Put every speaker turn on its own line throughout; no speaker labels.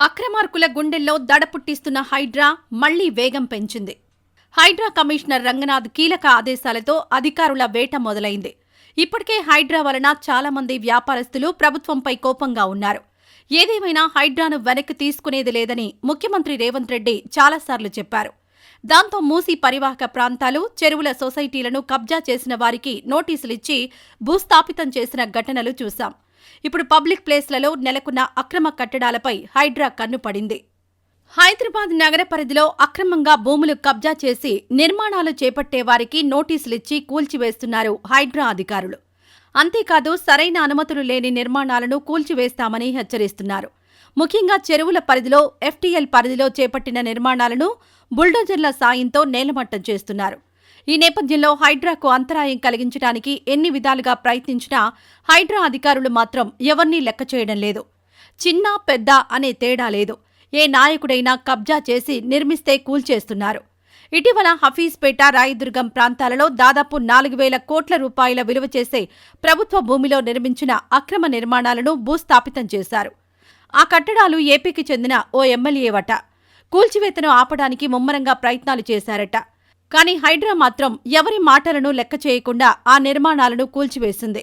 అక్రమార్కుల గుండెల్లో దడ పుట్టిస్తున్న హైడ్రా మళ్లీ వేగం పెంచింది. హైడ్రా కమిషనర్ రంగనాథ్ కీలక ఆదేశాలతో అధికారుల వేట మొదలైంది. ఇప్పటికే హైడ్రా వలన చాలా మంది వ్యాపారస్తులు ప్రభుత్వంపై కోపంగా ఉన్నారు. ఏదేమైనా హైడ్రాను వెనక్కి తీసుకునేది లేదని ముఖ్యమంత్రి రేవంత్ రెడ్డి చాలాసార్లు చెప్పారు. దాంతో మూసీ పరివాహక ప్రాంతాలు, చెరువుల సొసైటీలను కబ్జా చేసిన వారికి నోటీసులిచ్చి భూస్థాపితం చేసిన ఘటనలు చూశాం. ఇప్పుడు పబ్లిక్ ప్లేస్లలో నెలకొన్న అక్రమ కట్టడాలపై హైడ్రా కన్నుపడింది. హైదరాబాద్ నగర పరిధిలో అక్రమంగా భూములు కబ్జా చేసి నిర్మాణాలు చేపట్టే వారికి నోటీసులిచ్చి కూల్చివేస్తున్నారు హైడ్రా అధికారులు. అంతేకాదు సరైన అనుమతులు లేని నిర్మాణాలను కూల్చివేస్తామని హెచ్చరిస్తున్నారు. ముఖ్యంగా చెరువుల పరిధిలో, ఎఫ్టీఎల్ పరిధిలో చేపట్టిన నిర్మాణాలను బుల్డోజర్ల సాయంతో నేలమట్టం చేస్తున్నారు. ఈ నేపథ్యంలో హైడ్రాకు అంతరాయం కలిగించడానికి ఎన్ని విధాలుగా ప్రయత్నించినా హైడ్రా అధికారులు మాత్రం ఎవరినీ లెక్క చేయడం లేదు. చిన్న, పెద్ద అనే తేడా లేదు. ఏ నాయకుడైనా కబ్జా చేసి నిర్మిస్తే కూల్చేస్తున్నారు. ఇటీవల హఫీజ్పేట, రాయదుర్గం ప్రాంతాలలో దాదాపు 4,000 కోట్ల రూపాయల విలువ చేసే ప్రభుత్వ భూమిలో నిర్మించిన అక్రమ నిర్మాణాలను భూస్థాపితం చేశారు. ఆ కట్టడాలు ఏపీకి చెందిన ఓ ఎమ్మెల్యేవట. కూల్చివేతను ఆపడానికి ముమ్మరంగా ప్రయత్నాలు చేశారట. కానీ హైడ్రా మాత్రం ఎవరి మాటలను లెక్క చేయకుండా ఆ నిర్మాణాలను కూల్చివేసింది.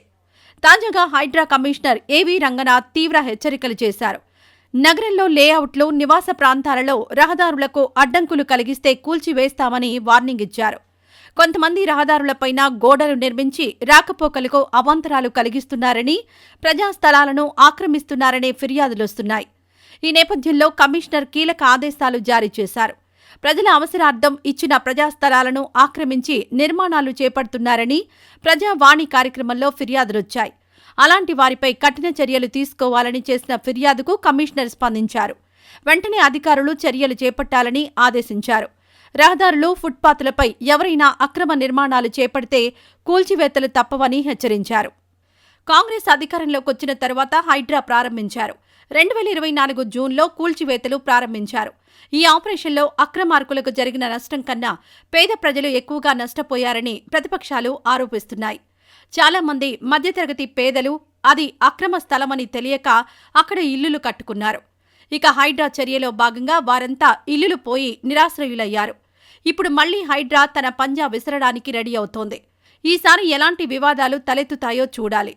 తాజాగా హైడ్రా కమిషనర్ ఏవీ రంగనాథ్ తీవ్ర హెచ్చరికలు చేశారు. నగరంలో లేఅవుట్లు, నివాస ప్రాంతాలలో రహదారులకు అడ్డంకులు కలిగిస్తే కూల్చివేస్తామని వార్నింగ్ ఇచ్చారు. కొంతమంది రహదారులపైన గోడలు నిర్మించి రాకపోకలకు అవాంతరాలు కలిగిస్తున్నారని, ప్రజాస్థలాలను ఆక్రమిస్తున్నారనే ఫిర్యాదులొస్తున్నాయి. ఈ నేపథ్యంలో కమిషనర్ కీలక ఆదేశాలు జారీ చేశారు. ప్రజల అవసరార్థం ఇచ్చిన ప్రజాస్థలాలను ఆక్రమించి నిర్మాణాలు చేపడుతున్నారని ప్రజావాణి కార్యక్రమంలో ఫిర్యాదులొచ్చాయి. అలాంటి వారిపై కఠిన చర్యలు తీసుకోవాలని చేసిన ఫిర్యాదుకు కమిషనర్ స్పందించారు. వెంటనే అధికారులు చర్యలు చేపట్టాలని ఆదేశించారు. రహదారులు, ఫుట్పాత్లపై ఎవరైనా అక్రమ నిర్మాణాలు చేపడితే కూల్చివేతలు తప్పవని హెచ్చరించారు. కాంగ్రెస్ అధికారంలోకొచ్చిన తర్వాత హైడ్రా ప్రారంభించారు. 2024 జూన్లో కూల్చివేతలు ప్రారంభించారు. ఈ ఆపరేషన్లో అక్రమార్కులకు జరిగిన నష్టం కన్నా పేద ప్రజలు ఎక్కువగా నష్టపోయారని ప్రతిపక్షాలు ఆరోపిస్తున్నాయి. చాలా మంది మధ్యతరగతి పేదలు అది అక్రమ స్థలమని తెలియక అక్కడ ఇల్లులు కట్టుకున్నారు. ఇక హైడ్రా చర్యలో భాగంగా వారంతా ఇల్లులు పోయి నిరాశ్రయులయ్యారు. ఇప్పుడు మళ్లీ హైడ్రా తన పంజా విసరడానికి రెడీ అవుతోంది. ఈసారి ఎలాంటి వివాదాలు తలెత్తుతాయో చూడాలి.